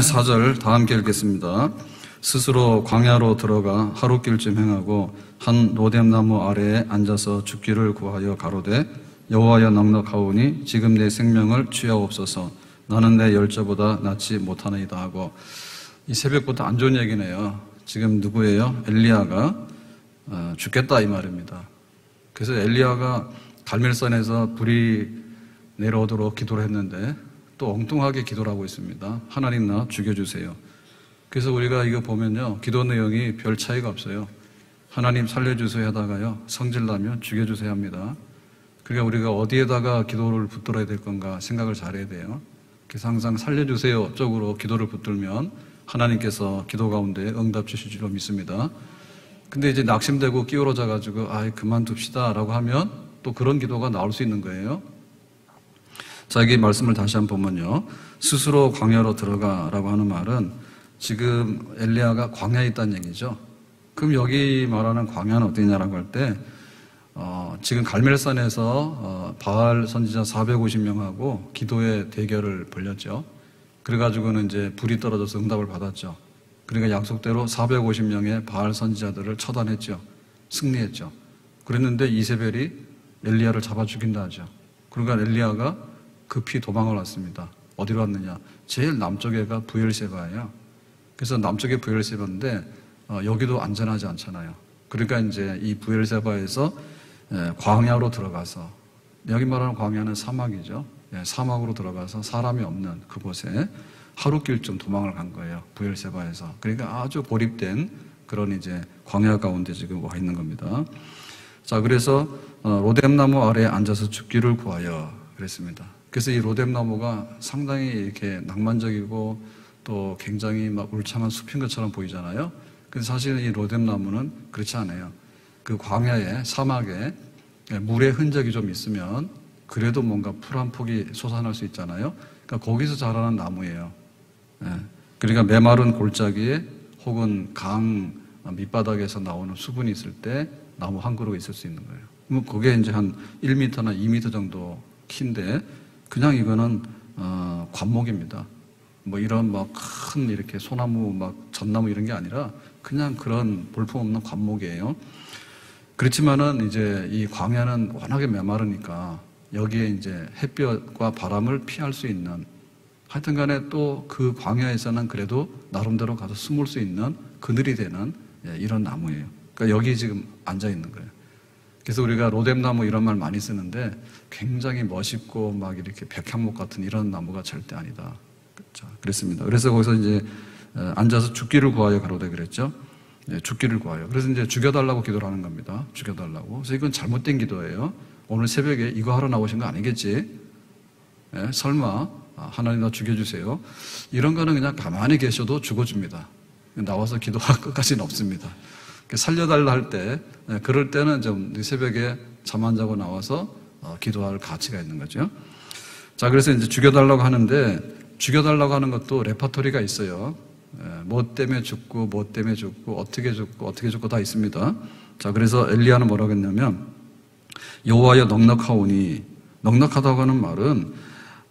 4절 다 함께 읽겠습니다. 스스로 광야로 들어가 하룻길쯤 행하고 한 로뎀나무 아래에 앉아서 죽기를 구하여 가로되 여호와여 넉넉하오니 지금 내 생명을 취하옵소서. 나는 내 열조보다 낫지 못하나이다 하고, 이 새벽부터 안 좋은 얘기네요. 지금 누구예요? 엘리야가 죽겠다 이 말입니다. 그래서 엘리야가 갈멜산에서 불이 내려오도록 기도를 했는데 또 엉뚱하게 기도를 하고 있습니다. 하나님 나 죽여주세요. 그래서 우리가 이거 보면요, 기도 내용이 별 차이가 없어요. 하나님 살려주세요 하다가요, 성질나면 죽여주세요 합니다. 그러니까 우리가 어디에다가 기도를 붙들어야 될 건가 생각을 잘해야 돼요. 그래서 항상 살려주세요 쪽으로 기도를 붙들면 하나님께서 기도 가운데 응답 주실 줄로 믿습니다. 근데 이제 낙심되고 끼어러져 가지고 그만둡시다 라고 하면 또 그런 기도가 나올 수 있는 거예요. 자, 여기 말씀을 다시 한번 보면요, 스스로 광야로 들어가라고 하는 말은 지금 엘리야가 광야에 있다는 얘기죠. 그럼 여기 말하는 광야는 어디냐라고 할 때 지금 갈멜산에서 바알 선지자 450명하고 기도의 대결을 벌였죠. 그래가지고는 이제 불이 떨어져서 응답을 받았죠. 그러니까 약속대로 450명의 바알 선지자들을 처단했죠. 승리했죠. 그랬는데 이세벨이 엘리야를 잡아 죽인다 하죠. 그러니까 엘리야가 급히 도망을 왔습니다. 어디로 왔느냐? 제일 남쪽에가 브엘세바예요. 그래서 남쪽에 브엘세바인데 여기도 안전하지 않잖아요. 그러니까 이제 이 브엘세바에서 광야로 들어가서, 여기 말하는 광야는 사막이죠. 사막으로 들어가서 사람이 없는 그곳에 하룻길쯤 도망을 간 거예요. 브엘세바에서. 그러니까 아주 고립된 그런 이제 광야 가운데 지금 와 있는 겁니다. 자, 그래서 로뎀나무 아래에 앉아서 죽기를 구하여 그랬습니다. 그래서 이 로뎀나무가 상당히 이렇게 낭만적이고 또 굉장히 막 울창한 숲인 것처럼 보이잖아요. 근데 사실 이 로뎀나무는 그렇지 않아요. 그 광야에, 사막에 물의 흔적이 좀 있으면 그래도 뭔가 풀 한 폭이 솟아날 수 있잖아요. 그러니까 거기서 자라는 나무예요. 그러니까 메마른 골짜기에 혹은 강 밑바닥에서 나오는 수분이 있을 때 나무 한 그루가 있을 수 있는 거예요. 그럼 그게 이제 한 1m나 2m 정도 키인데 그냥 이거는 관목입니다. 뭐 이런 막 큰 이렇게 소나무 막 전나무 이런 게 아니라 그냥 그런 볼품없는 관목이에요. 그렇지만은 이제 이 광야는 워낙에 메마르니까 여기에 이제 햇볕과 바람을 피할 수 있는, 하여튼 간에 또 그 광야에서는 그래도 나름대로 가서 숨을 수 있는 그늘이 되는 이런 나무예요. 그러니까 여기 지금 앉아 있는 거예요. 그래서 우리가 로뎀나무 이런 말 많이 쓰는데 굉장히 멋있고 막 이렇게 백향목 같은 이런 나무가 절대 아니다. 그렇죠. 그랬습니다. 그래서 거기서 이제 앉아서 죽기를 구하여 가로되 그랬죠. 죽기를 구하여. 그래서 이제 죽여달라고 기도를 하는 겁니다. 죽여달라고. 그래서 이건 잘못된 기도예요. 오늘 새벽에 이거 하러 나오신 거 아니겠지? 설마 하나님 나 죽여주세요. 이런 거는 그냥 가만히 계셔도 죽어줍니다. 나와서 기도할 것까지는 없습니다. 살려달라 할 때, 그럴 때는 좀 새벽에 잠 안 자고 나와서 기도할 가치가 있는 거죠. 자, 그래서 이제 죽여달라고 하는데, 죽여달라고 하는 것도 레퍼토리가 있어요. 뭐 때문에 죽고, 뭐 때문에 죽고, 어떻게 죽고 다 있습니다. 자, 그래서 엘리야는 뭐라고 했냐면, 여호와여 넉넉하오니, 넉넉하다고 하는 말은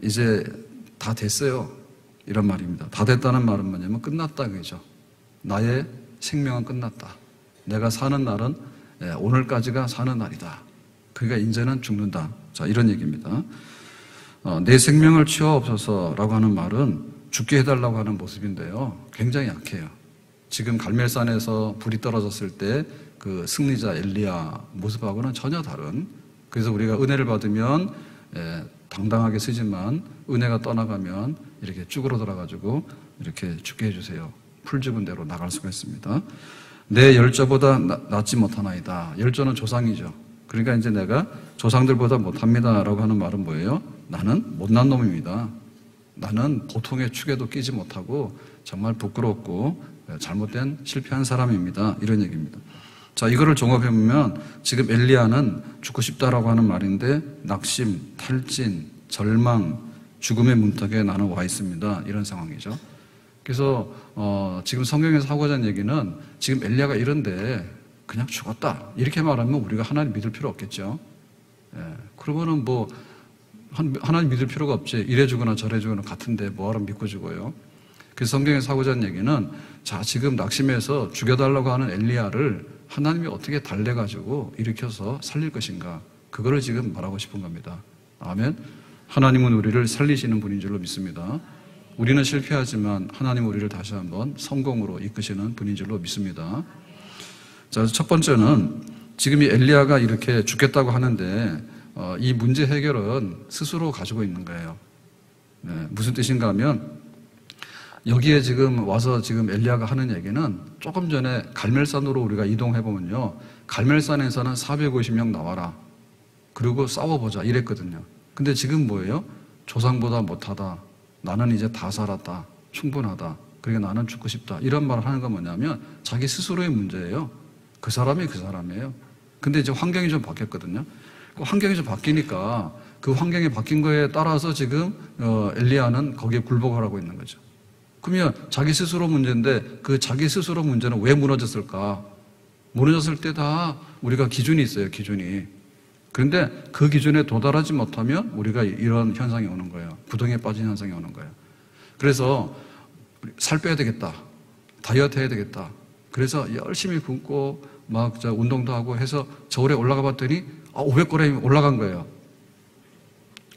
이제 다 됐어요. 이런 말입니다. 다 됐다는 말은 뭐냐면 끝났다 그죠. 나의 생명은 끝났다. 내가 사는 날은 오늘까지가 사는 날이다. 그러니까 이제는 죽는다. 자, 이런 얘기입니다. 내 생명을 취하옵소서라고 하는 말은 죽게 해달라고 하는 모습인데요. 굉장히 약해요. 지금 갈멜산에서 불이 떨어졌을 때 그 승리자 엘리야 모습하고는 전혀 다른, 그래서 우리가 은혜를 받으면 당당하게 쓰지만 은혜가 떠나가면 이렇게 쭈그러들어가지고 이렇게 죽게 해주세요. 풀 죽은 대로 나갈 수가 있습니다. 내 열조보다 낫지 못하나이다. 열조는 조상이죠. 그러니까 이제 내가 조상들보다 못합니다 라고 하는 말은 뭐예요? 나는 못난 놈입니다. 나는 보통의 축에도 끼지 못하고 정말 부끄럽고 잘못된 실패한 사람입니다. 이런 얘기입니다. 자, 이거를 종합해보면 지금 엘리야는 죽고 싶다라고 하는 말인데 낙심, 탈진, 절망, 죽음의 문턱에 나는 와 있습니다. 이런 상황이죠. 그래서 지금 성경에서 하고자 하는 얘기는 지금 엘리야가 이런데 그냥 죽었다 이렇게 말하면 우리가 하나님 믿을 필요 없겠죠. 그러면은 뭐 하나님 믿을 필요가 없지. 이래 주거나 저래 주거나 같은데 뭐하러 믿고 죽어요. 그래서 성경에서 하고자 하는 얘기는 자, 지금 낙심해서 죽여달라고 하는 엘리야를 하나님이 어떻게 달래가지고 일으켜서 살릴 것인가, 그거를 지금 말하고 싶은 겁니다. 아멘. 하나님은 우리를 살리시는 분인 줄로 믿습니다. 우리는 실패하지만 하나님 우리를 다시 한번 성공으로 이끄시는 분인 줄로 믿습니다. 자, 첫 번째는 지금 이 엘리야가 이렇게 죽겠다고 하는데 이 문제 해결은 스스로 가지고 있는 거예요. 네, 무슨 뜻인가 하면 여기에 지금 와서 지금 엘리야가 하는 얘기는 조금 전에 갈멜산으로 우리가 이동해 보면요, 갈멜산에서는 450명 나와라, 그리고 싸워보자 이랬거든요. 근데 지금 뭐예요? 조상보다 못하다, 나는 이제 다 살았다, 충분하다, 그러니까 나는 죽고 싶다, 이런 말을 하는 건 뭐냐면 자기 스스로의 문제예요. 그 사람이 그 사람이에요. 근데 이제 환경이 좀 바뀌었거든요. 그 환경이 좀 바뀌니까 그 환경이 바뀐 거에 따라서 지금 엘리야는 거기에 굴복을 하고 있는 거죠. 그러면 자기 스스로 문제인데 그 자기 스스로 문제는 왜 무너졌을까? 무너졌을 때 다 우리가 기준이 있어요, 기준이. 그런데 그 기준에 도달하지 못하면 우리가 이런 현상이 오는 거예요. 부동에 빠진 현상이 오는 거예요. 그래서 살 빼야 되겠다, 다이어트 해야 되겠다, 그래서 열심히 굶고 막 운동도 하고 해서 저울에 올라가 봤더니 500g이 올라간 거예요.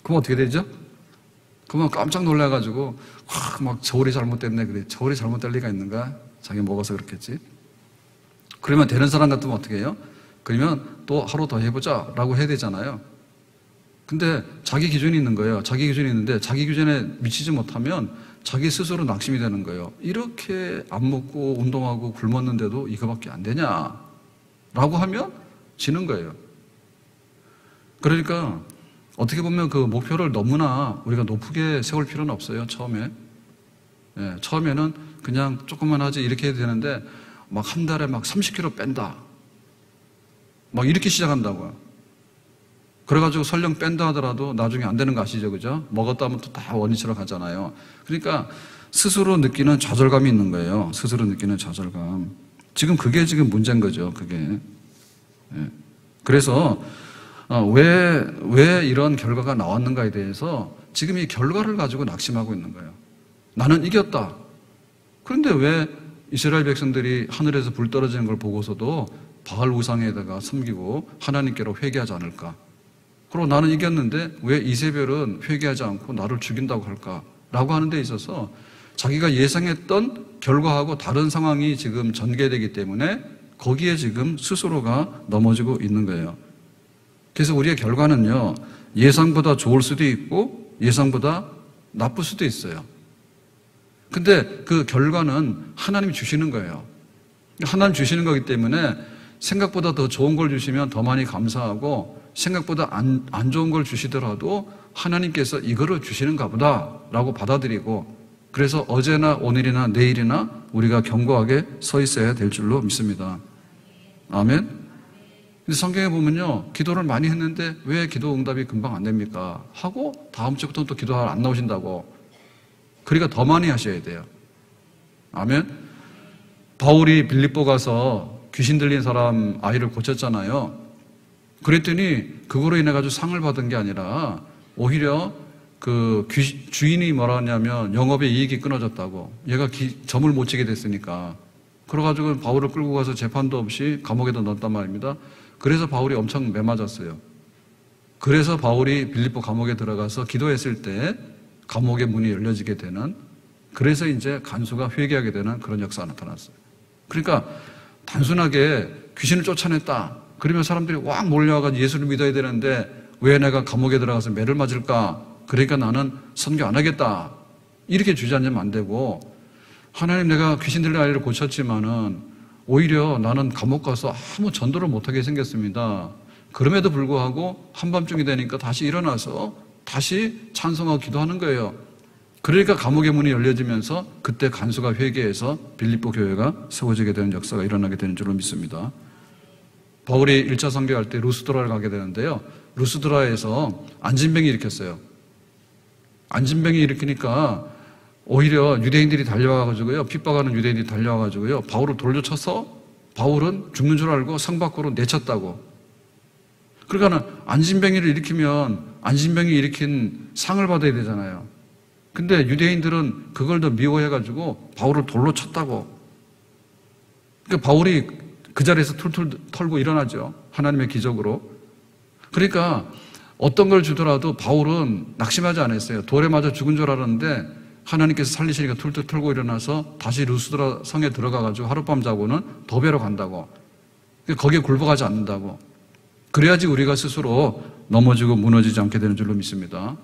그럼 어떻게 되죠? 그러면 깜짝 놀라가지고 막 저울이 잘못됐네, 그래. 저울이 잘못될 리가 있는가? 자기 먹어서 그렇겠지. 그러면 되는 사람 같으면 어떻게 해요? 그러면 또 하루 더 해보자 라고 해야 되잖아요. 근데 자기 기준이 있는 거예요. 자기 기준이 있는데 자기 기준에 미치지 못하면 자기 스스로 낙심이 되는 거예요. 이렇게 안 먹고 운동하고 굶었는데도 이거밖에 안 되냐 라고 하면 지는 거예요. 그러니까 어떻게 보면 그 목표를 너무나 우리가 높게 세울 필요는 없어요. 처음에. 예, 처음에는 그냥 조금만 하지 이렇게 해야 되는데 막 한 달에 막 30kg 뺀다, 막 이렇게 시작한다고요. 그래가지고 설령 뺀다 하더라도 나중에 안 되는 거 아시죠? 그죠? 먹었다 하면 또 다 원위치로 가잖아요. 그러니까 스스로 느끼는 좌절감이 있는 거예요. 스스로 느끼는 좌절감. 지금 그게 지금 문제인 거죠. 그게. 예. 그래서 왜 이런 결과가 나왔는가에 대해서 지금 이 결과를 가지고 낙심하고 있는 거예요. 나는 이겼다. 그런데 왜 이스라엘 백성들이 하늘에서 불 떨어지는 걸 보고서도 바알 우상에다가 섬기고 하나님께로 회개하지 않을까? 그리고 나는 이겼는데 왜 이세벨은 회개하지 않고 나를 죽인다고 할까? 라고 하는 데 있어서 자기가 예상했던 결과하고 다른 상황이 지금 전개되기 때문에 거기에 지금 스스로가 넘어지고 있는 거예요. 그래서 우리의 결과는요, 예상보다 좋을 수도 있고 예상보다 나쁠 수도 있어요. 근데 그 결과는 하나님이 주시는 거예요. 하나님 주시는 거기 때문에 생각보다 더 좋은 걸 주시면 더 많이 감사하고, 생각보다 안 좋은 걸 주시더라도 하나님께서 이거를 주시는가 보다 라고 받아들이고, 그래서 어제나 오늘이나 내일이나 우리가 견고하게 서 있어야 될 줄로 믿습니다. 아멘. 근데 성경에 보면요, 기도를 많이 했는데 왜 기도 응답이 금방 안 됩니까? 하고 다음 주부터는 또 기도가 안 나오신다고. 그러니까 더 많이 하셔야 돼요. 아멘. 바울이 빌립보 가서 귀신 들린 사람 아이를 고쳤잖아요. 그랬더니 그거로 인해 가지고 상을 받은 게 아니라 오히려 그 주인이 뭐라 하냐면 영업의 이익이 끊어졌다고. 얘가 점을 못 치게 됐으니까. 그래가지고 바울을 끌고 가서 재판도 없이 감옥에다 넣었단 말입니다. 그래서 바울이 엄청 매맞았어요. 그래서 바울이 빌립보 감옥에 들어가서 기도했을 때 감옥의 문이 열려지게 되는, 그래서 이제 간수가 회개하게 되는 그런 역사가 나타났어요. 그러니까 단순하게 귀신을 쫓아냈다, 그러면 사람들이 확 몰려와가지고 예수를 믿어야 되는데 왜 내가 감옥에 들어가서 매를 맞을까? 그러니까 나는 선교 안 하겠다, 이렇게 주저앉으면 안 되고, 하나님 내가 귀신 들린 아이를 고쳤지만은 오히려 나는 감옥 가서 아무 전도를 못하게 생겼습니다. 그럼에도 불구하고 한밤중이 되니까 다시 일어나서 다시 찬송하고 기도하는 거예요. 그러니까 감옥의 문이 열려지면서 그때 간수가 회개해서 빌립보 교회가 세워지게 되는 역사가 일어나게 되는 줄로 믿습니다. 바울이 1차 선교할 때 루스드라를 가게 되는데요, 루스드라에서 안진병이 일으켰어요. 안진병이 일으키니까 오히려 유대인들이 달려와가지고요, 핍박하는 유대인들이 달려와가지고요, 바울을 돌려쳐서 바울은 죽는 줄 알고 성 밖으로 내쳤다고. 그러니까 안진병이를 일으키면 안진병이 일으킨 상을 받아야 되잖아요. 근데 유대인들은 그걸 더 미워해가지고 바울을 돌로 쳤다고. 그러니까 바울이 그 자리에서 툴툴 털고 일어나죠. 하나님의 기적으로. 그러니까 어떤 걸 주더라도 바울은 낙심하지 않았어요. 돌에 맞아 죽은 줄 알았는데 하나님께서 살리시니까 툴툴 털고 일어나서 다시 루스드라 성에 들어가가지고 하룻밤 자고는 도배로 간다고. 거기에 굴복하지 않는다고. 그래야지 우리가 스스로 넘어지고 무너지지 않게 되는 줄로 믿습니다.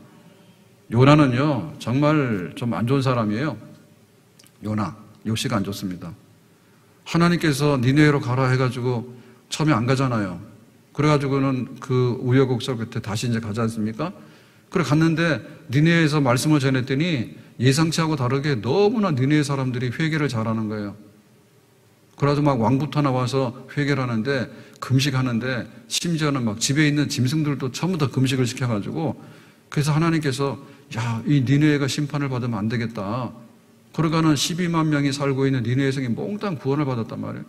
요나는요, 정말 좀 안 좋은 사람이에요. 요나, 역시가 안 좋습니다. 하나님께서 니네웨로 가라 해가지고 처음에 안 가잖아요. 그래가지고는 그 우여곡절 끝에 다시 이제 가지 않습니까? 그래 갔는데 니네웨에서 말씀을 전했더니 예상치 하고 다르게 너무나 니네웨 사람들이 회개를 잘하는 거예요. 그래가지고 막 왕부터 나와서 회개를 하는데 금식하는데 심지어는 막 집에 있는 짐승들도 전부 다 금식을 시켜가지고 그래서 하나님께서 야, 이 니네웨가 심판을 받으면 안 되겠다. 그러가는 12만 명이 살고 있는 니네웨 성이 몽땅 구원을 받았단 말이에요.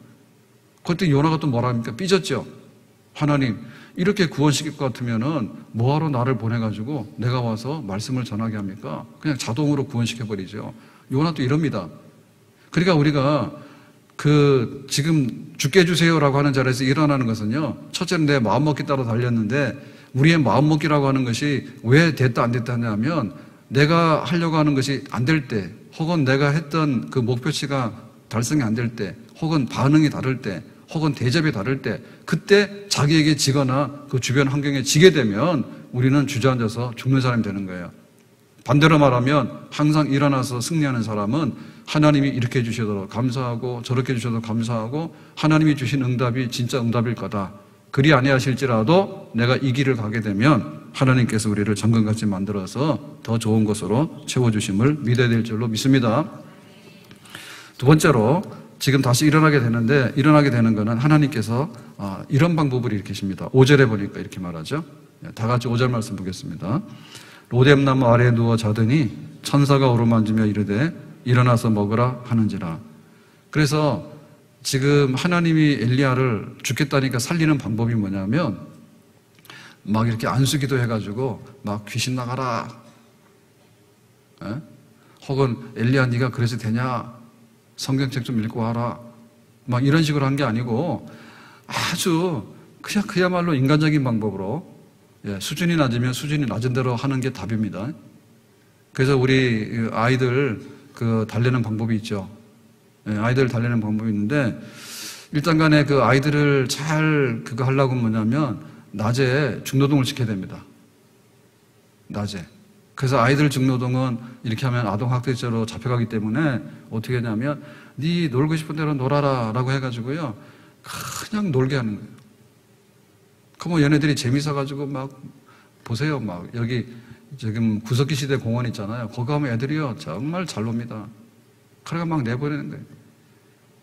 그때 요나가 또 뭐라 합니까? 삐졌죠. 하나님, 이렇게 구원시킬 것 같으면은 뭐하러 나를 보내가지고 내가 와서 말씀을 전하게 합니까? 그냥 자동으로 구원시켜버리죠. 요나도 이럽니다. 그러니까 우리가 지금 죽게 해주세요라고 하는 자리에서 일어나는 것은요, 첫째는 내 마음먹기 따라 달렸는데 우리의 마음먹기라고 하는 것이 왜 됐다 안 됐다 하냐면 내가 하려고 하는 것이 안 될 때, 혹은 내가 했던 그 목표치가 달성이 안 될 때, 혹은 반응이 다를 때, 혹은 대접이 다를 때, 그때 자기에게 지거나 그 주변 환경에 지게 되면 우리는 주저앉아서 죽는 사람이 되는 거예요. 반대로 말하면 항상 일어나서 승리하는 사람은 하나님이 이렇게 해주셔도 감사하고 저렇게 해주셔도 감사하고 하나님이 주신 응답이 진짜 응답일 거다. 그리 아니하실지라도 내가 이 길을 가게 되면 하나님께서 우리를 정금같이 만들어서 더 좋은 것으로 채워주심을 믿어야 될 줄로 믿습니다. 두 번째로 지금 다시 일어나게 되는 것은 하나님께서 이런 방법을 일으키십니다. 5절에 보니까 이렇게 말하죠. 다 같이 5절 말씀 보겠습니다. 로뎀나무 아래에 누워 자더니 천사가 오르만지며 이르되 일어나서 먹으라 하는지라. 그래서 지금 하나님이 엘리야를 죽겠다니까 살리는 방법이 뭐냐면 막 이렇게 안수기도 해가지고 막 귀신 나가라. 에? 혹은 엘리야 네가 그래서 되냐? 성경책 좀 읽고 와라. 막 이런 식으로 한 게 아니고 아주 그냥 그야말로 인간적인 방법으로 수준이 낮으면 수준이 낮은 대로 하는 게 답입니다. 그래서 우리 아이들 달래는 방법이 있죠. 아이들을 달래는 방법이 있는데 일단 간에 그 아이들을 잘 그거 하려고 뭐냐면 낮에 중노동을 시켜야 됩니다. 낮에. 그래서 아이들 중노동은 이렇게 하면 아동학대죄로 잡혀가기 때문에 어떻게 하냐면 네 놀고 싶은 대로 놀아라 라고 해가지고요 그냥 놀게 하는 거예요. 그러면 얘네들이 재밌어가지고 막 보세요. 막 여기 지금 구석기 시대 공원 있잖아요. 거기 가면 애들이요 정말 잘 놉니다. 그러니까 막 내보내는 거예요.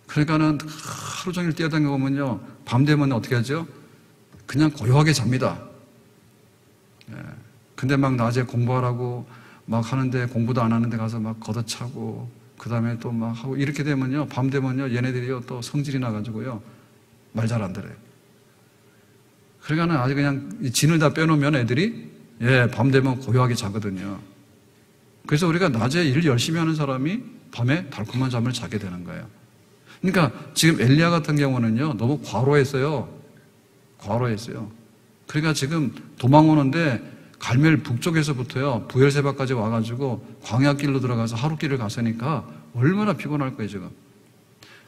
그러니까는 하루 종일 뛰어다니고 보면요 밤 되면 어떻게 하죠? 그냥 고요하게 잡니다. 근데 막 낮에 공부하라고 막 하는데 공부도 안 하는데 가서 막 걷어차고 그 다음에 또 막 하고 이렇게 되면요 밤 되면요 얘네들이요 또 성질이 나가지고요 말 잘 안 들어요. 그러니까는 아주 그냥 진을 다 빼놓으면 애들이 밤 되면 고요하게 자거든요. 그래서 우리가 낮에 일 열심히 하는 사람이 밤에 달콤한 잠을 자게 되는 거예요. 그러니까 지금 엘리야 같은 경우는요 너무 과로했어요. 그러니까 지금 도망 오는데 갈멜 북쪽에서부터요 부엘세바까지 와가지고 광야길로 들어가서 하루길을 갔으니까 얼마나 피곤할 거예요 지금.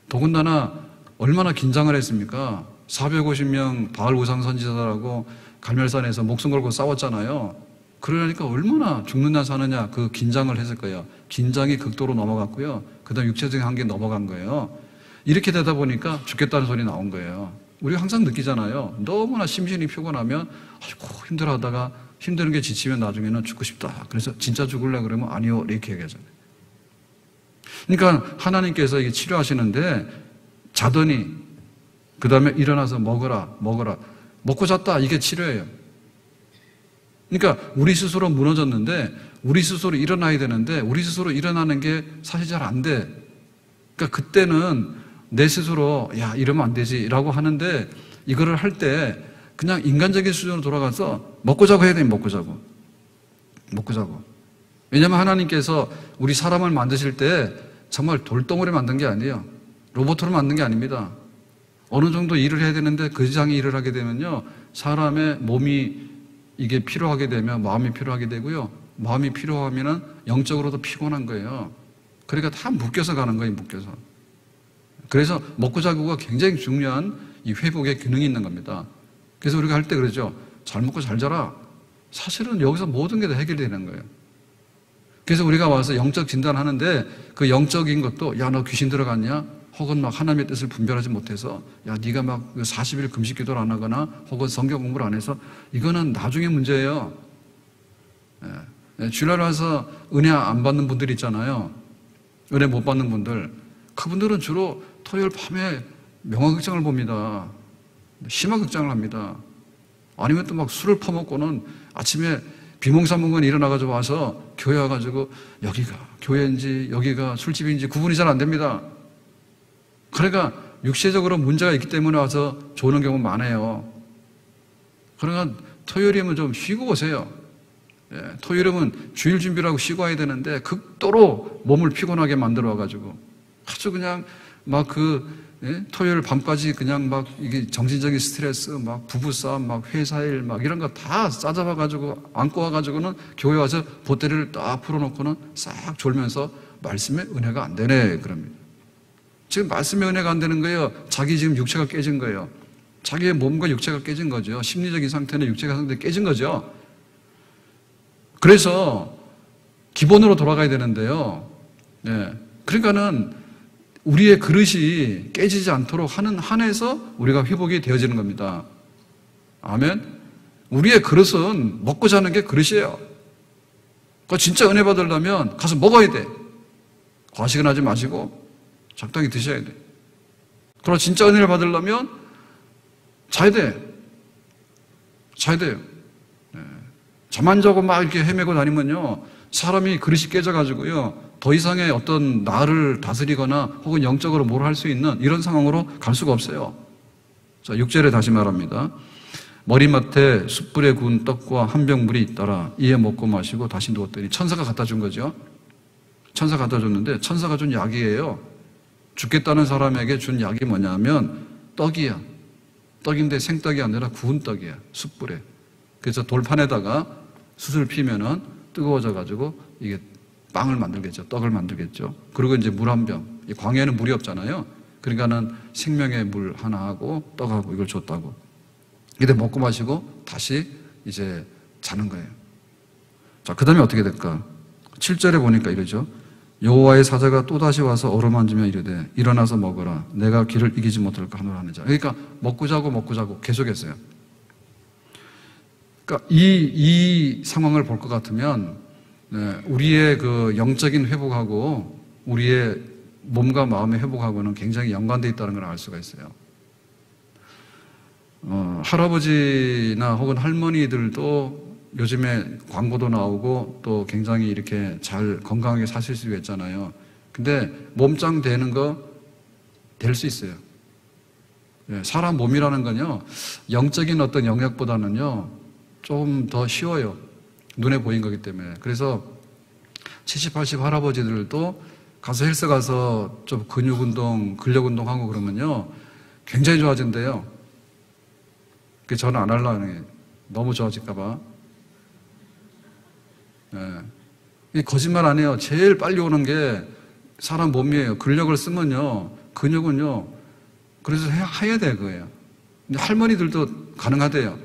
더군다나 얼마나 긴장을 했습니까? 450명 바알 우상 선지자들하고 갈멜산에서 목숨 걸고 싸웠잖아요. 그러니까 얼마나 죽느냐 사느냐 그 긴장을 했을 거예요. 긴장이 극도로 넘어갔고요. 그 다음 육체적인 한계 넘어간 거예요. 이렇게 되다 보니까 죽겠다는 소리 나온 거예요. 우리가 항상 느끼잖아요. 너무나 심신이 피곤하면 아이고 힘들어하다가 힘드는 게 지치면 나중에는 죽고 싶다. 그래서 진짜 죽을래 그러면 아니요 이렇게 얘기하잖아요. 그러니까 하나님께서 이게 치료하시는데 자더니 그 다음에 일어나서 먹어라. 먹고 잤다. 이게 치료예요. 그러니까 우리 스스로 무너졌는데 우리 스스로 일어나야 되는데 우리 스스로 일어나는 게 사실 잘 안 돼. 그러니까 그때는 내 스스로 야 이러면 안 되지 라고 하는데 이거를 할 때 그냥 인간적인 수준으로 돌아가서 먹고 자고 해야 돼. 먹고 자고. 왜냐하면 하나님께서 우리 사람을 만드실 때 정말 돌덩어리 만든 게 아니에요. 로봇으로 만든 게 아닙니다. 어느 정도 일을 해야 되는데 그 이상의 일을 하게 되면요, 사람의 몸이 이게 필요하게 되면 마음이 필요하게 되고요, 마음이 필요하면은 영적으로도 피곤한 거예요. 그러니까 다 묶여서 가는 거예요, 묶여서. 그래서 먹고 자고가 굉장히 중요한 이 회복의 기능이 있는 겁니다. 그래서 우리가 할 때 그러죠. 잘 먹고 잘 자라. 사실은 여기서 모든 게 다 해결되는 거예요. 그래서 우리가 와서 영적 진단하는데 그 영적인 것도, 야, 너 귀신 들어갔냐? 혹은 막 하나님의 뜻을 분별하지 못해서, 야, 네가 막 40일 금식 기도를 안 하거나 혹은 성경 공부를 안 해서, 이거는 나중에 문제예요. 주일날 와서 은혜 안 받는 분들 있잖아요. 은혜 못 받는 분들. 그분들은 주로 토요일 밤에 명화극장을 봅니다. 심화극장을 합니다. 아니면 또 막 술을 퍼먹고는 아침에 비몽사몽간 일어나가지고 와서 교회 와가지고 여기가 교회인지 여기가 술집인지 구분이 잘 안 됩니다. 그러니까 육체적으로 문제가 있기 때문에 와서 좋은 경우 많아요. 그러니까 토요일이면 좀 쉬고 오세요. 토요일이면 주일 준비를 하고 쉬고 와야 되는데 극도로 몸을 피곤하게 만들어 와가지고 아주 그냥 막 토요일 밤까지 그냥 막 이게 정신적인 스트레스, 막 부부싸움, 막 회사일, 막 이런 거 다 싸잡아가지고 안고 와가지고는 교회 와서 보따리를 딱 풀어놓고는 싹 졸면서 말씀의 은혜가 안 되네, 그럽니다. 지금 말씀의 은혜가 안 되는 거예요. 자기 지금 육체가 깨진 거예요. 자기의 몸과 육체가 깨진 거죠. 심리적인 상태는 육체가 상태가 깨진 거죠. 그래서 기본으로 돌아가야 되는데요. 그러니까는 우리의 그릇이 깨지지 않도록 하는 한에서 우리가 회복이 되어지는 겁니다. 아멘. 우리의 그릇은 먹고 자는 게 그릇이에요. 그거 진짜 은혜 받으려면 가서 먹어야 돼. 과식은 하지 마시고 적당히 드셔야 돼. 그러나 진짜 은혜를 받으려면 자야 돼. 자야 돼요. 잠 안 자고 막 이렇게 헤매고 다니면요, 사람이 그릇이 깨져가지고요, 더 이상의 어떤 나를 다스리거나 혹은 영적으로 뭘 할 수 있는 이런 상황으로 갈 수가 없어요. 자, 6절에 다시 말합니다. 머리맡에 숯불에 구운 떡과 한 병 물이 있더라. 이에 먹고 마시고 다시 누웠더니, 천사가 갖다 준 거죠. 천사가 갖다 줬는데 천사가 준 약이에요. 죽겠다는 사람에게 준 약이 뭐냐면 떡이야. 떡인데 생떡이 아니라 구운 떡이야. 숯불에. 그래서 돌판에다가 숯을 피면은 뜨거워져가지고 이게 빵을 만들겠죠. 떡을 만들겠죠. 그리고 이제 물 한 병. 이 광야에는 물이 없잖아요. 그러니까는 생명의 물 하나 하고 떡하고 이걸 줬다고. 근데 먹고 마시고 다시 이제 자는 거예요. 자, 그 다음에 어떻게 될까? 7절에 보니까 이러죠. 여호와의 사자가 또다시 와서 어루만지며 이르되 일어나서 먹어라. 내가 길을 이기지 못할까 하노라 하는 자. 그러니까 먹고 자고 계속했어요. 그러니까 이 상황을 볼 것 같으면 우리의 그 영적인 회복하고 우리의 몸과 마음의 회복하고는 굉장히 연관되어 있다는 걸 알 수가 있어요. 할아버지나 혹은 할머니들도 요즘에 광고도 나오고 또 굉장히 이렇게 잘 건강하게 사실 수 있잖아요. 근데 몸짱 되는 거 될 수 있어요. 사람 몸이라는 건요, 영적인 어떤 영역보다는요, 좀 더 쉬워요. 눈에 보인 거기 때문에. 그래서 70, 80 할아버지들도 가서 헬스 가서 좀 근육 운동, 근력 운동하고 그러면요, 굉장히 좋아진대요. 그래서 저는 안 하려고 해요. 너무 좋아질까봐. 거짓말 안 해요. 제일 빨리 오는 게 사람 몸이에요. 근력을 쓰면요, 근육은요, 그래서 해야 돼, 그거예요. 근데 할머니들도 가능하대요.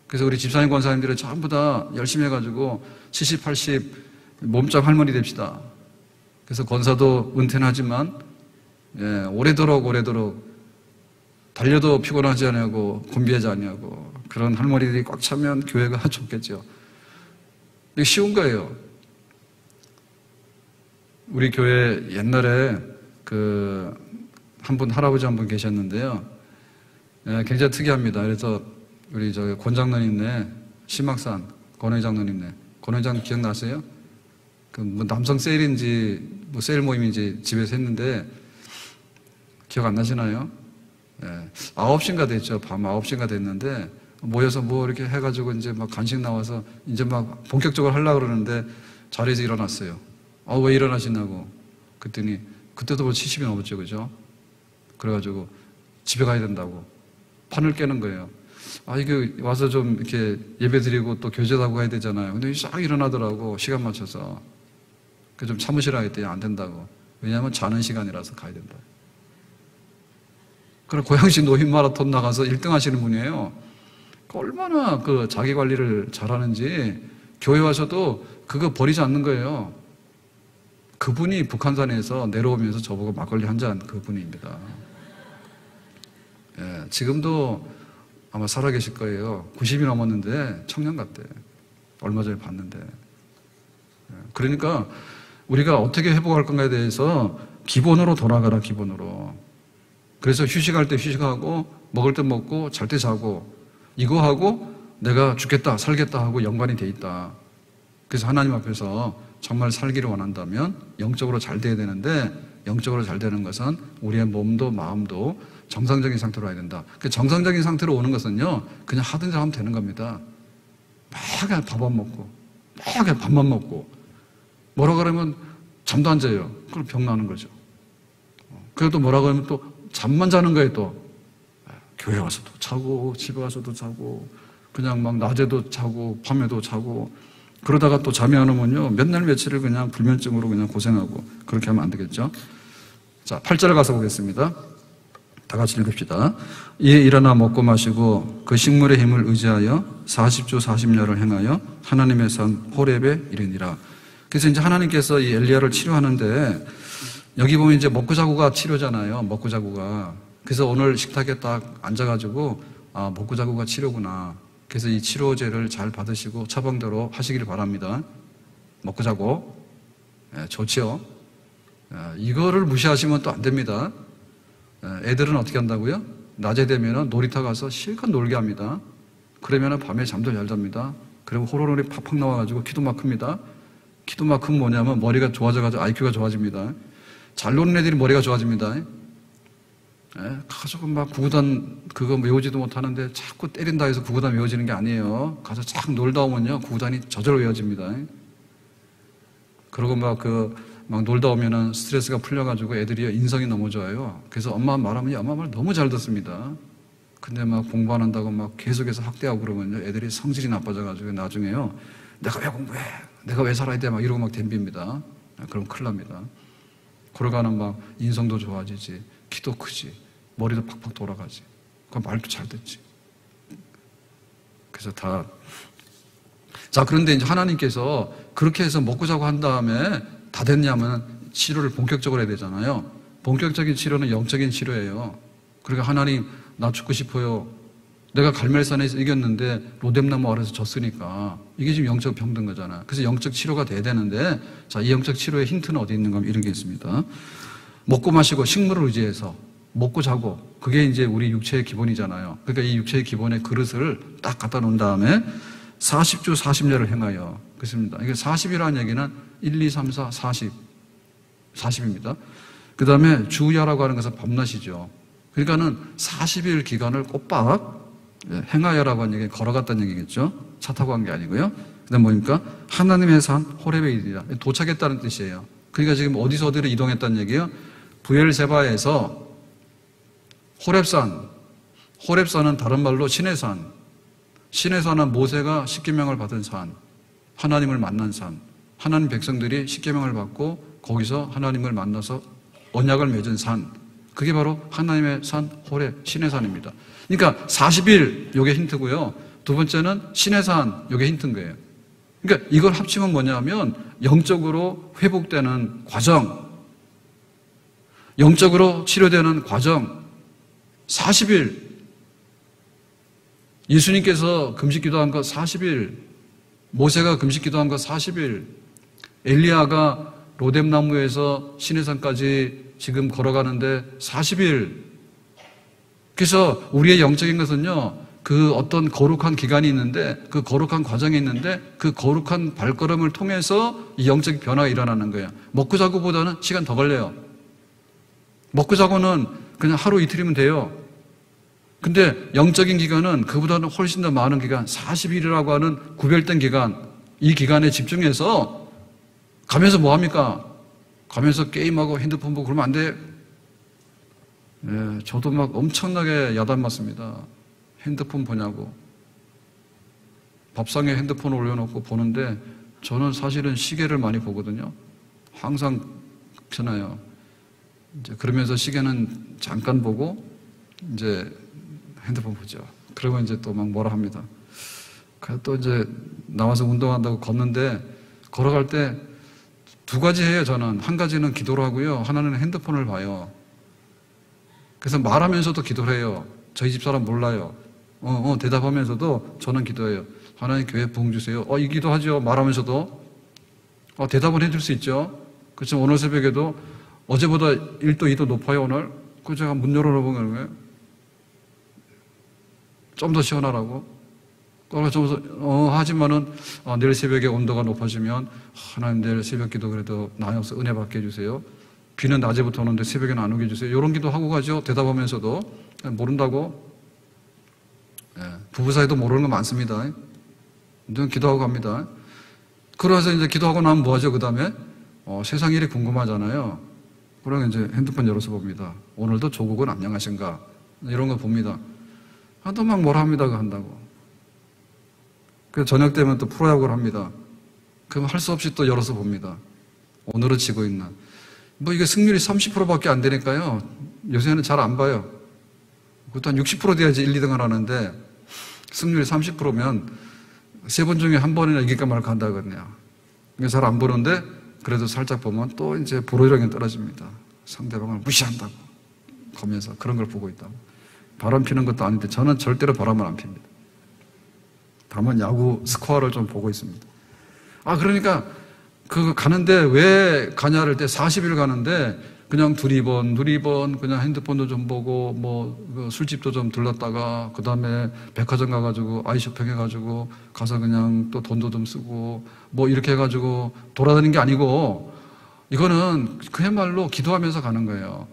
그래서 우리 집사님, 권사님들은 전부 다 열심히 해가지고 70, 80 몸짱 할머니 됩시다. 그래서 권사도 은퇴는 하지만, 오래도록 달려도 피곤하지 않냐고, 곤비하지 않냐고, 그런 할머니들이 꽉 차면 교회가 좋겠죠. 이게 쉬운 거예요. 우리 교회 옛날에 할아버지 한 분 계셨는데요. 굉장히 특이합니다. 그래서 우리 권 장로님네, 심학산, 권회 장로님네. 권 회장 기억나세요? 뭐 남성 세일인지, 뭐 세일 모임인지 집에서 했는데, 기억 안 나시나요? 9시인가 됐죠. 밤 9시인가 됐는데, 모여서 뭐 이렇게 해가지고 이제 막 간식 나와서 이제 막 본격적으로 하려고 그러는데 자리에서 일어났어요. 왜 일어나시냐고. 그랬더니 그때도 뭐 70이 넘었죠, 그죠? 그래가지고 집에 가야 된다고 판을 깨는 거예요. 이게 와서 좀 이렇게 예배 드리고 또 교제도 하고 가야 되잖아요. 근데 싹 일어나더라고, 시간 맞춰서. 좀 참으시라 했더니 안 된다고. 왜냐하면 자는 시간이라서 가야 된다. 그럼 고양시 노인 마라톤 나가서 1등 하시는 분이에요. 얼마나 그 자기 관리를 잘하는지 교회 와서도 그거 버리지 않는 거예요. 그분이 북한산에서 내려오면서 저보고 막걸리 한 잔 그분입니다. 예, 지금도 아마 살아계실 거예요. 90이 넘었는데 청년 같대. 얼마 전에 봤는데. 예, 그러니까 우리가 어떻게 회복할 건가에 대해서 기본으로 돌아가라, 기본으로. 그래서 휴식할 때 휴식하고 먹을 때 먹고 잘 때 자고 이거 하고 내가 죽겠다 살겠다 하고 연관이 돼 있다. 그래서 하나님 앞에서 정말 살기를 원한다면 영적으로 잘 돼야 되는데 영적으로 잘 되는 것은 우리의 몸도 마음도 정상적인 상태로 와야 된다. 정상적인 상태로 오는 것은요 그냥 하든지 하면 되는 겁니다. 막 밥 안 먹고 막 밥만 먹고 뭐라 그러면 잠도 안 자요. 그럼 병 나는 거죠. 그래도 뭐라 그러면 또 잠만 자는 거예요. 또 교회 와서도 자고 집에 와서도 자고 그냥 막 낮에도 자고 밤에도 자고 그러다가 또 잠이 안 오면요 몇 날 며칠을 그냥 불면증으로 그냥 고생하고 그렇게 하면 안 되겠죠. 자, 8절 가서 보겠습니다. 다 같이 읽읍시다. 이에 일어나 먹고 마시고 그 식물의 힘을 의지하여 40주 40년을 행하여 하나님의 산 호렙에 이르니라. 그래서 이제 하나님께서 이 엘리야를 치료하는데 여기 보면 이제 먹고 자고가 치료잖아요. 먹고 자고가. 그래서 오늘 식탁에 딱 앉아가지고 먹고 자고가 치료구나. 그래서 이 치료제를 잘 받으시고 처방대로 하시기를 바랍니다. 먹고 자고. 좋지요. 이거를 무시하시면 또 안 됩니다. 애들은 어떻게 한다고요? 낮에 되면 놀이터 가서 실컷 놀게 합니다. 그러면 밤에 잠도 잘 잡니다. 그리고 호로로리 팍팍 나와가지고 키도 막 큽니다. 키도 막 크면 뭐냐면 머리가 좋아져가지고 IQ가 좋아집니다. 잘 노는 애들이 머리가 좋아집니다. 가서 막 구구단 그거 외우지도 못하는데 자꾸 때린다 해서 구구단 외워지는 게 아니에요. 가서 쫙 놀다 오면요 구구단이 저절로 외워집니다. 그러고 막 놀다 오면은 스트레스가 풀려가지고 애들이 인성이 너무 좋아요. 그래서 엄마 말하면 엄마 말 너무 잘 듣습니다. 근데 막 공부 안 한다고 막 계속해서 학대하고 그러면요 애들이 성질이 나빠져가지고 나중에요 내가 왜 공부해? 내가 왜 살아야 돼? 막 이러고 막 덤빕니다. 그럼 큰일 납니다. 그러가는 막 인성도 좋아지지, 키도 크지, 머리도 팍팍 돌아가지, 그럼 말도 잘 듣지. 그래서 자, 그런데 이제 하나님께서 그렇게 해서 먹고 자고 한 다음에 다 됐냐면 치료를 본격적으로 해야 되잖아요. 본격적인 치료는 영적인 치료예요. 그러니까 하나님, 나 죽고 싶어요. 내가 갈멜산에서 이겼는데 로뎀나무 아래서 졌으니까 이게 지금 영적 병든 거잖아요. 그래서 영적 치료가 돼야 되는데 자, 이 영적 치료의 힌트는 어디 있는가 하면 이런 게 있습니다. 먹고 마시고 식물을 의지해서 먹고 자고 그게 이제 우리 육체의 기본이잖아요. 그러니까 이 육체의 기본의 그릇을 딱 갖다 놓은 다음에 40주 40년을 행하여 그렇습니다. 이게 40이라는 얘기는 1, 2, 3, 4, 40입니다. 그 다음에 주야라고 하는 것은 밤낮이죠. 그러니까는 40일 기간을 꼬박 행하여라고 하는 얘기는 걸어갔다는 얘기겠죠. 차 타고 간 게 아니고요. 그 다음 뭡니까? 하나님의 산 호렙에 이르리라. 도착했다는 뜻이에요. 그러니까 지금 어디서 어디로 이동했다는 얘기예요? 부엘세바에서 호렙산은 다른 말로 신의 산. 신의 산은 모세가 십계명을 받은 산. 하나님을 만난 산. 하나님 백성들이 십계명을 받고 거기서 하나님을 만나서 언약을 맺은 산. 그게 바로 하나님의 산 호렙 신의 산입니다. 그러니까 40일 요게 힌트고요. 두 번째는 신의 산 요게 힌트인 거예요. 그러니까 이걸 합치면 뭐냐면 영적으로 회복되는 과정, 영적으로 치료되는 과정. 40일 예수님께서 금식 기도한 거 40일, 모세가 금식 기도한 거 40일, 엘리야가 로뎀나무에서 시내산까지 지금 걸어가는데 40일. 그래서 우리의 영적인 것은요, 그 어떤 거룩한 기간이 있는데, 그 거룩한 과정이 있는데, 그 거룩한 발걸음을 통해서 이 영적 변화가 일어나는 거예요. 먹고 자고보다는 시간 더 걸려요. 먹고 자고는 그냥 하루 이틀이면 돼요. 근데 영적인 기간은 그보다는 훨씬 더 많은 기간, 40일이라고 하는 구별된 기간, 이 기간에 집중해서 가면서 뭐 합니까? 가면서 게임하고 핸드폰 보고 그러면 안 돼. 네, 저도 막 엄청나게 야단 맞습니다. 핸드폰 보냐고. 밥상에 핸드폰을 올려놓고 보는데 저는 사실은 시계를 많이 보거든요. 항상 켜놔요. 이제 그러면서 시계는 잠깐 보고 이제 핸드폰 보죠. 그러면 이제 또 막 뭐라 합니다. 그래서 또 이제 나와서 운동한다고 걷는데 걸어갈 때 두 가지 해요, 저는. 한 가지는 기도를 하고요. 하나는 핸드폰을 봐요. 그래서 말하면서도 기도를 해요. 저희 집사람 몰라요. 대답하면서도 저는 기도해요. 하나님 교회 부흥 주세요. 이 기도하죠. 말하면서도. 대답은 해줄 수 있죠. 그렇지만 오늘 새벽에도 어제보다 1도, 2도 높아요, 오늘. 그 제가 문 열어놓은 거예요. 좀 더 시원하라고. 하지만은, 내일 새벽에 온도가 높아지면, 하나님 내일 새벽 기도 그래도 나여서 은혜 받게 해주세요. 비는 낮에부터 오는데 새벽에는 안 오게 해주세요. 이런 기도 하고 가죠. 대답하면서도. 모른다고. 부부 사이도 모르는 거 많습니다. 기도하고 갑니다. 그래서 이제 기도하고 나면 뭐 하죠, 그 다음에? 세상 일이 궁금하잖아요. 그러면 이제 핸드폰 열어서 봅니다. 오늘도 조국은 안녕하신가? 이런 거 봅니다. 또 막 뭐라 합니다, 그거 한다고. 그래서 저녁 되면 또 프로야구를 합니다. 그럼 할 수 없이 또 열어서 봅니다. 오늘은 지고 있나. 이게 승률이 30%밖에 안 되니까요. 요새는 잘 안 봐요. 그것도 한 60% 돼야지 1, 2등을 하는데 승률이 30%면 3번 중에 한 번이나 이길까 말까 한다거든요. 잘 안 보는데 그래도 살짝 보면 또 이제 불호령이 떨어집니다. 상대방을 무시한다고. 거면서 그런 걸 보고 있다고. 바람 피는 것도 아닌데 저는 절대로 바람을 안 핍니다. 다만 야구 스코어를 좀 보고 있습니다. 그러니까 가는데 왜 가냐를 때 40일 가는데 그냥 두리번 그냥 핸드폰도 좀 보고 술집도 좀 들렀다가 그 다음에 백화점 가가지고 아이쇼핑 해가지고 가서 그냥 또 돈도 좀 쓰고 이렇게 해가지고 돌아다니는 게 아니고 이거는 그야말로 기도하면서 가는 거예요.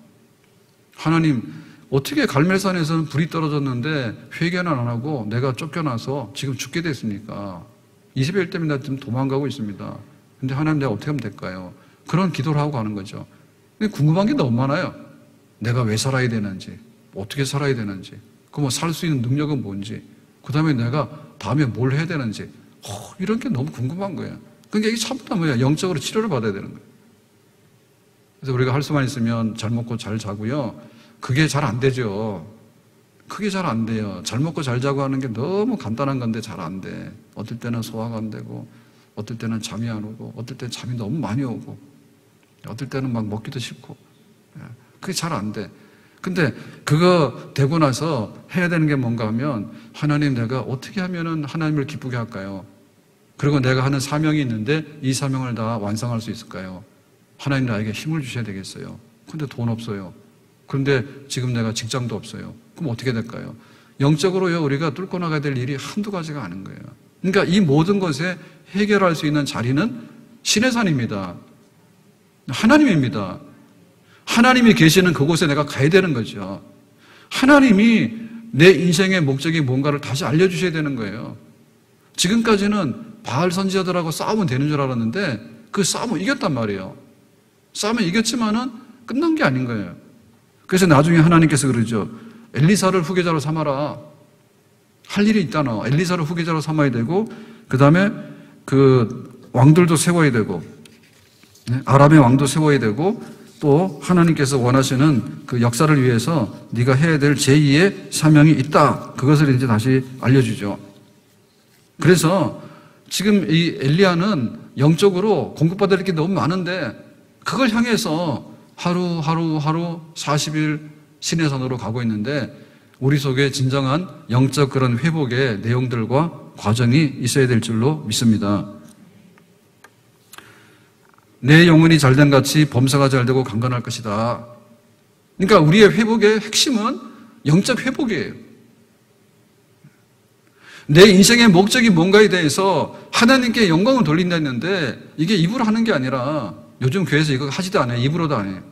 하나님 어떻게 갈멜산에서는 불이 떨어졌는데 회개는 안 하고 내가 쫓겨나서 지금 죽게 됐습니까? 이세벨 때문에 나 지금 도망가고 있습니다. 근데 하나님 내가 어떻게 하면 될까요? 그런 기도를 하고 가는 거죠. 근데 궁금한 게 너무 많아요. 내가 왜 살아야 되는지, 어떻게 살아야 되는지, 살 수 있는 능력은 뭔지, 그 다음에 내가 다음에 뭘 해야 되는지, 이런 게 너무 궁금한 거예요. 그러니까 이게 전부 다 뭐야? 영적으로 치료를 받아야 되는 거예요. 그래서 우리가 할 수만 있으면 잘 먹고 잘 자고요. 그게 잘 안 되죠. 그게 잘 안 돼요. 잘 먹고 잘 자고 하는 게 너무 간단한 건데 잘 안 돼. 어떨 때는 소화가 안 되고, 어떨 때는 잠이 안 오고, 어떨 때는 잠이 너무 많이 오고, 어떨 때는 막 먹기도 싫고. 그게 잘 안 돼. 근데 그거 되고 나서 해야 되는 게 뭔가 하면 하나님 내가 어떻게 하면은 하나님을 기쁘게 할까요? 그리고 내가 하는 사명이 있는데 이 사명을 다 완성할 수 있을까요? 하나님 나에게 힘을 주셔야 되겠어요. 근데 돈 없어요. 그런데 지금 내가 직장도 없어요. 그럼 어떻게 될까요? 영적으로요, 우리가 뚫고 나가야 될 일이 한두 가지가 아닌 거예요. 그러니까 이 모든 것에 해결할 수 있는 자리는 신의 산입니다. 하나님입니다. 하나님이 계시는 그곳에 내가 가야 되는 거죠. 하나님이 내 인생의 목적이 뭔가를 다시 알려주셔야 되는 거예요. 지금까지는 바알 선지자들하고 싸우면 되는 줄 알았는데 그 싸움을 이겼단 말이에요. 싸움을 이겼지만은 끝난 게 아닌 거예요. 그래서 나중에 하나님께서 그러죠. 엘리사를 후계자로 삼아라. 할 일이 있다 너. 엘리사를 후계자로 삼아야 되고 그 다음에 그 왕들도 세워야 되고 아람의 왕도 세워야 되고 또 하나님께서 원하시는 그 역사를 위해서 네가 해야 될 제2의 사명이 있다. 그것을 이제 다시 알려주죠. 그래서 지금 이 엘리야는 영적으로 공급받을 게 너무 많은데 그걸 향해서 하루 40일 신의 산으로 가고 있는데 우리 속에 진정한 영적 그런 회복의 내용들과 과정이 있어야 될 줄로 믿습니다. 내 영혼이 잘된 같이 범사가 잘되고 강건할 것이다. 그러니까 우리의 회복의 핵심은 영적 회복이에요. 내 인생의 목적이 뭔가에 대해서 하나님께 영광을 돌린다 했는데 이게 입으로 하는 게 아니라 요즘 교회에서 이거 하지도 않아요. 입으로도 안 해요.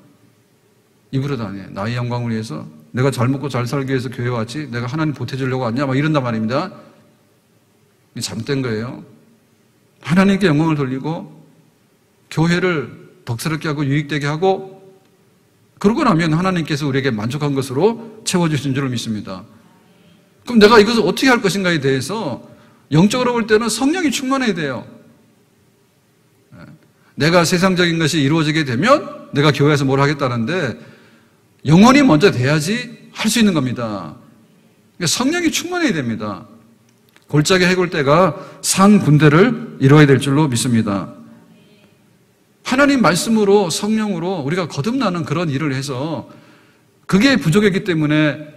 입으로도 안 해요. 나의 영광을 위해서 내가 잘 먹고 잘 살기 위해서 교회 왔지? 내가 하나님 보태주려고 왔냐? 막 이런단 말입니다. 이게 잘못된 거예요. 하나님께 영광을 돌리고 교회를 덕스럽게 하고 유익되게 하고 그러고 나면 하나님께서 우리에게 만족한 것으로 채워주신 줄을 믿습니다. 그럼 내가 이것을 어떻게 할 것인가에 대해서 영적으로 볼 때는 성령이 충만해야 돼요. 내가 세상적인 것이 이루어지게 되면 내가 교회에서 뭘 하겠다는데 영혼이 먼저 돼야지 할 수 있는 겁니다. 그러니까 성령이 충만해야 됩니다. 골짜기 해골대가 산 군대를 이루어야 될 줄로 믿습니다. 하나님 말씀으로 성령으로 우리가 거듭나는 그런 일을 해서 그게 부족했기 때문에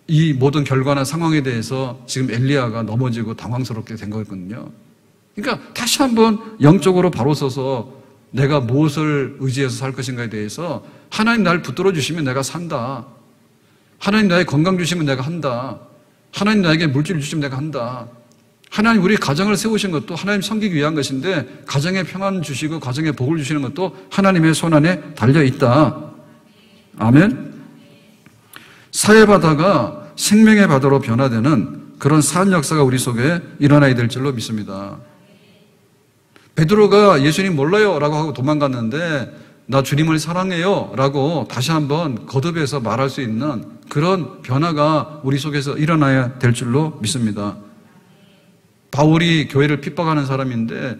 이 모든 결과나 상황에 대해서 지금 엘리야가 넘어지고 당황스럽게 된 거거든요. 그러니까 다시 한번 영적으로 바로 서서 내가 무엇을 의지해서 살 것인가에 대해서 하나님 날 붙들어 주시면 내가 산다. 하나님 나에게 건강 주시면 내가 한다. 하나님 나에게 물질 주시면 내가 한다. 하나님 우리 가정을 세우신 것도 하나님 섬기기 위한 것인데 가정에 평안 주시고 가정에 복을 주시는 것도 하나님의 손안에 달려있다. 아멘. 사회바다가 생명의 바다로 변화되는 그런 산 역사가 우리 속에 일어나야 될 줄로 믿습니다. 베드로가 예수님 몰라요 라고 하고 도망갔는데 나 주님을 사랑해요 라고 다시 한번 거듭해서 말할 수 있는 그런 변화가 우리 속에서 일어나야 될 줄로 믿습니다. 바울이 교회를 핍박하는 사람인데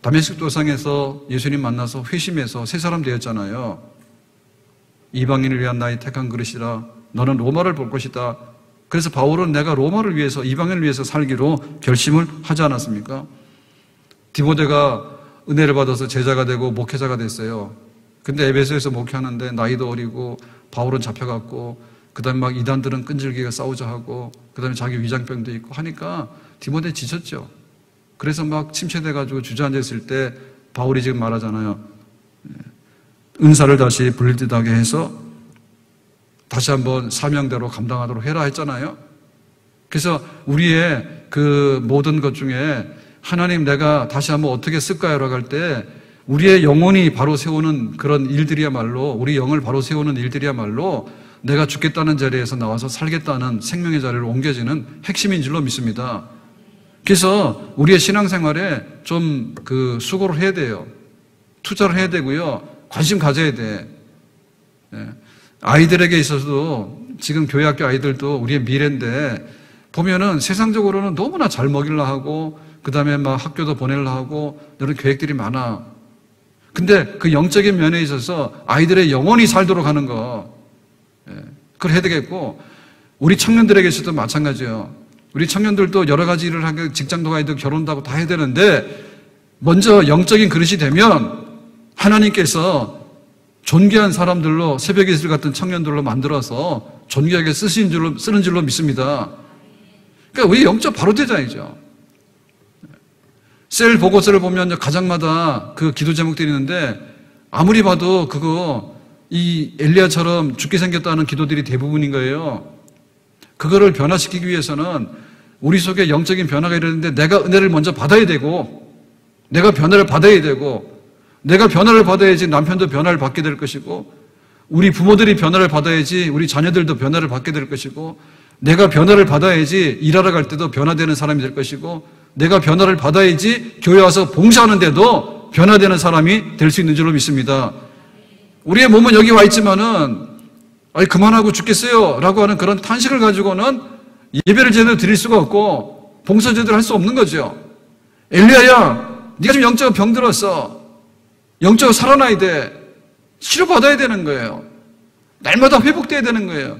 다메섹 도상에서 예수님 만나서 회심해서 새 사람 되었잖아요. 이방인을 위한 나의 택한 그릇이라 너는 로마를 볼 것이다. 그래서 바울은 내가 로마를 위해서 이방인을 위해서 살기로 결심을 하지 않았습니까? 디모데가 은혜를 받아서 제자가 되고 목회자가 됐어요. 근데 에베소에서 목회하는데 나이도 어리고 바울은 잡혀갔고 그다음에 막 이단들은 끈질기게 싸우자 하고 그다음에 자기 위장병도 있고 하니까 디모데 지쳤죠. 그래서 막 침체돼가지고 주저앉았을 때 바울이 지금 말하잖아요. 은사를 다시 분리듯하게 해서 다시 한번 사명대로 감당하도록 해라 했잖아요. 그래서 우리의 그 모든 것 중에 하나님 내가 다시 한번 어떻게 쓸까요라고 할 때 우리의 영혼이 바로 세우는 그런 일들이야말로 우리 영을 바로 세우는 일들이야말로 내가 죽겠다는 자리에서 나와서 살겠다는 생명의 자리로 옮겨지는 핵심인 줄로 믿습니다. 그래서 우리의 신앙생활에 좀 그 수고를 해야 돼요. 투자를 해야 되고요. 관심 가져야 돼. 아이들에게 있어서도 지금 교회학교 아이들도 우리의 미래인데 보면은 세상적으로는 너무나 잘 먹이려 하고 그 다음에 막 학교도 보내려 하고 이런 계획들이 많아. 근데 그 영적인 면에 있어서 아이들의 영혼이 살도록 하는 거 그걸 해야 되겠고 우리 청년들에게서도 마찬가지예요. 우리 청년들도 여러 가지 일을 하고 직장도 가야 되고 결혼도 하고 다 해야 되는데 먼저 영적인 그릇이 되면 하나님께서 존귀한 사람들로 새벽 이슬 같은 청년들로 만들어서 존귀하게 쓰는 줄로 믿습니다. 그러니까 우리 영적 바로 대장이죠. 셀 보고서를 보면 가정마다 그 기도 제목들이 있는데 아무리 봐도 그거 이 엘리야처럼 죽게 생겼다는 기도들이 대부분인 거예요. 그거를 변화시키기 위해서는 우리 속에 영적인 변화가 일어나는데 내가 은혜를 먼저 받아야 되고 내가 변화를 받아야 되고 내가 변화를 받아야지 남편도 변화를 받게 될 것이고 우리 부모들이 변화를 받아야지 우리 자녀들도 변화를 받게 될 것이고 내가 변화를 받아야지 일하러 갈 때도 변화되는 사람이 될 것이고 내가 변화를 받아야지 교회 와서 봉사하는데도 변화되는 사람이 될 수 있는 줄로 믿습니다. 우리의 몸은 여기 와 있지만은 아니 그만하고 죽겠어요 라고 하는 그런 탄식을 가지고는 예배를 제대로 드릴 수가 없고 봉사 제대로 할 수 없는 거죠. 엘리야야 네가 지금 영적으로 병들었어. 영적으로 살아나야 돼. 치료받아야 되는 거예요. 날마다 회복돼야 되는 거예요.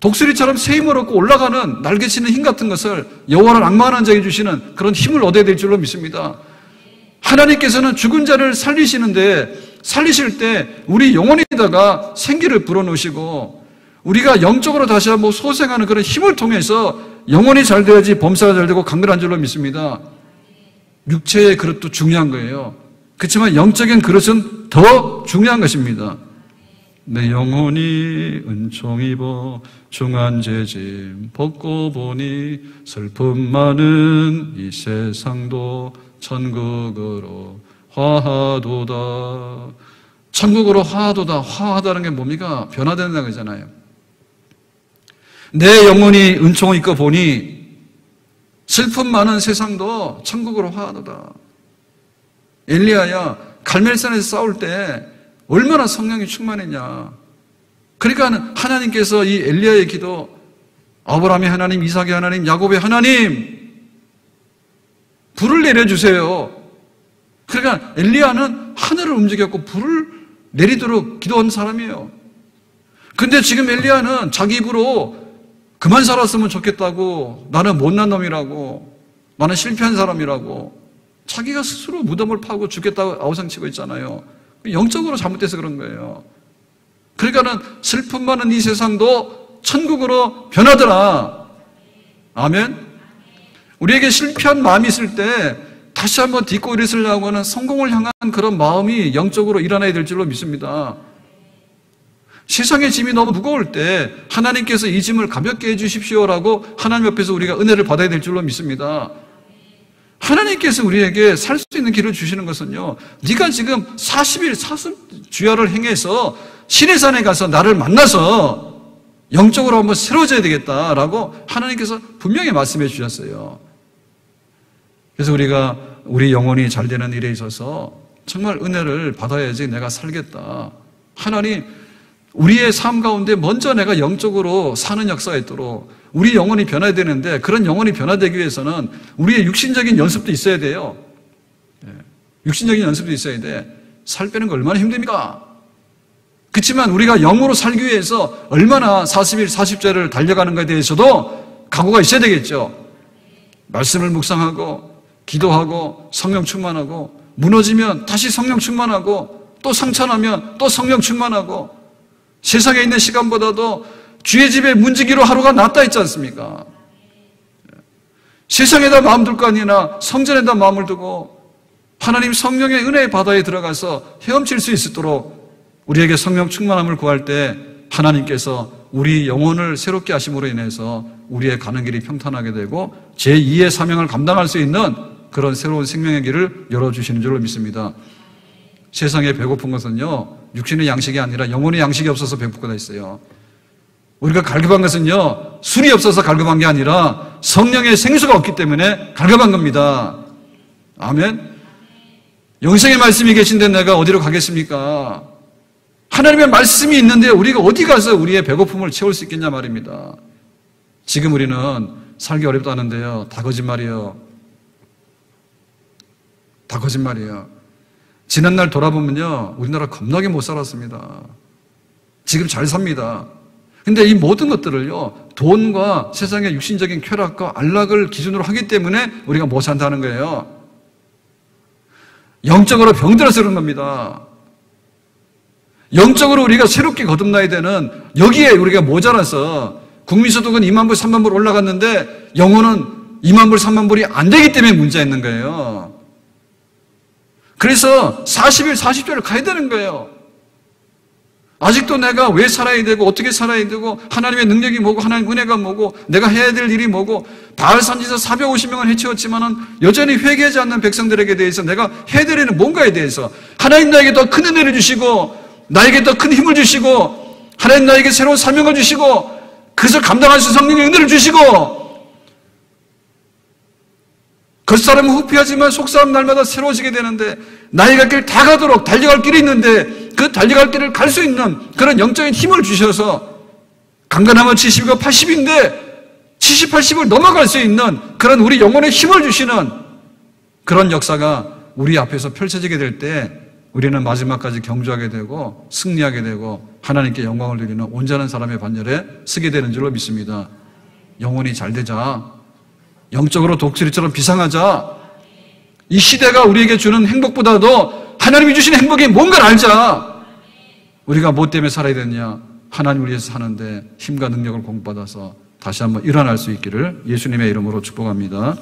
독수리처럼 새 힘을 얻고 올라가는 날개치는 힘 같은 것을 여호와를 악마하는 자에게 주시는 그런 힘을 얻어야 될 줄로 믿습니다. 하나님께서는 죽은 자를 살리시는데 살리실 때 우리 영혼에다가 생기를 불어넣으시고 우리가 영적으로 다시 한번 소생하는 그런 힘을 통해서 영혼이 잘 돼야지 범사가 잘 되고 강건한 줄로 믿습니다. 육체의 그릇도 중요한 거예요. 그렇지만 영적인 그릇은 더 중요한 것입니다. 내 영혼이 은총 입어 중한 죄짐 벗고 보니 슬픔 많은 이 세상도 천국으로 화하도다. 천국으로 화하도다. 화하다는 게 뭡니까? 변화된다는 거잖아요. 내 영혼이 은총을 입고 보니 슬픔 많은 세상도 천국으로 화하도다. 엘리야야, 갈멜산에서 싸울 때 얼마나 성령이 충만했냐. 그러니까 하나님께서 이 엘리야의 기도, 아브라함의 하나님, 이삭의 하나님, 야곱의 하나님, 불을 내려주세요. 그러니까 엘리야는 하늘을 움직였고 불을 내리도록 기도한 사람이에요. 근데 지금 엘리야는 자기 입으로 그만 살았으면 좋겠다고, 나는 못난 놈이라고, 나는 실패한 사람이라고, 자기가 스스로 무덤을 파고 죽겠다고 아우성치고 있잖아요. 영적으로 잘못돼서 그런 거예요. 그러니까는 슬픔 많은 이 세상도 천국으로 변하더라. 아멘. 우리에게 실패한 마음이 있을 때 다시 한번 딛고 일으키려고 하는 성공을 향한 그런 마음이 영적으로 일어나야 될 줄로 믿습니다. 세상의 짐이 너무 무거울 때 하나님께서 이 짐을 가볍게 해주십시오라고 하나님 앞에서 우리가 은혜를 받아야 될 줄로 믿습니다. 하나님께서 우리에게 살 수 있는 길을 주시는 것은요, 네가 지금 40일 사순주야를 행해서 시내산에 가서 나를 만나서 영적으로 한번 새로워져야 되겠다라고 하나님께서 분명히 말씀해 주셨어요. 그래서 우리가 우리 영혼이 잘 되는 일에 있어서 정말 은혜를 받아야지 내가 살겠다. 하나님, 우리의 삶 가운데 먼저 내가 영적으로 사는 역사가 있도록 우리 영혼이 변화해야 되는데, 그런 영혼이 변화되기 위해서는 우리의 육신적인 연습도 있어야 돼요. 육신적인 연습도 있어야 돼. 살 빼는 거 얼마나 힘듭니까? 그렇지만 우리가 영으로 살기 위해서 얼마나 40일, 40절을 달려가는가에 대해서도 각오가 있어야 되겠죠. 말씀을 묵상하고 기도하고 성령 충만하고, 무너지면 다시 성령 충만하고, 또 상처나면 또 성령 충만하고, 세상에 있는 시간보다도 주의 집에 문지기로 하루가 낫다 했지 않습니까? 세상에다 마음 둘 거 아니라 성전에다 마음을 두고 하나님 성령의 은혜의 바다에 들어가서 헤엄칠 수 있도록 우리에게 성령 충만함을 구할 때 하나님께서 우리 영혼을 새롭게 하심으로 인해서 우리의 가는 길이 평탄하게 되고 제2의 사명을 감당할 수 있는 그런 새로운 생명의 길을 열어주시는 줄로 믿습니다. 세상에 배고픈 것은요, 육신의 양식이 아니라 영혼의 양식이 없어서 배고프다 했어요. 우리가 갈급한 것은요, 술이 없어서 갈급한 게 아니라 성령의 생수가 없기 때문에 갈급한 겁니다. 아멘. 영생의 말씀이 계신데 내가 어디로 가겠습니까? 하나님의 말씀이 있는데 우리가 어디 가서 우리의 배고픔을 채울 수 있겠냐 말입니다. 지금 우리는 살기 어렵다는데요, 다 거짓말이에요. 다 거짓말이에요. 지난날 돌아보면요, 우리나라 겁나게 못 살았습니다. 지금 잘 삽니다. 근데 이 모든 것들을요, 돈과 세상의 육신적인 쾌락과 안락을 기준으로 하기 때문에 우리가 못 산다는 거예요. 영적으로 병들어서 그런 겁니다. 영적으로 우리가 새롭게 거듭나야 되는, 여기에 우리가 모자라서 국민소득은 2만 불, 3만 불 올라갔는데 영혼은 2만 불, 3만 불이 안 되기 때문에 문제가 있는 거예요. 그래서 40일, 40조를 가야 되는 거예요. 아직도 내가 왜 살아야 되고 어떻게 살아야 되고 하나님의 능력이 뭐고 하나님의 은혜가 뭐고 내가 해야 될 일이 뭐고, 바알 산지에서 450명을 해치웠지만은 여전히 회개하지 않는 백성들에게 대해서 내가 해야 될 일은 뭔가에 대해서 하나님 나에게 더 큰 은혜를 주시고 나에게 더 큰 힘을 주시고 하나님 나에게 새로운 사명을 주시고 그것을 감당할 수 있는 성령의 은혜를 주시고, 겉사람은 후피하지만 속사람 날마다 새로워지게 되는데 나의 갈 길 다 가도록 달려갈 길이 있는데 그 달려갈 길을 갈 수 있는 그런 영적인 힘을 주셔서 강건하면 70이고 80인데 70, 80을 넘어갈 수 있는 그런 우리 영혼의 힘을 주시는 그런 역사가 우리 앞에서 펼쳐지게 될 때 우리는 마지막까지 경주하게 되고 승리하게 되고 하나님께 영광을 드리는 온전한 사람의 반열에 서게 되는 줄로 믿습니다. 영혼이 잘 되자, 영적으로 독수리처럼 비상하자, 이 시대가 우리에게 주는 행복보다도 하나님이 주시는 행복이 뭔가를 알자. 우리가 뭐 때문에 살아야 되느냐? 하나님 위해서 사는데 힘과 능력을 공급받아서 다시 한번 일어날 수 있기를 예수님의 이름으로 축복합니다.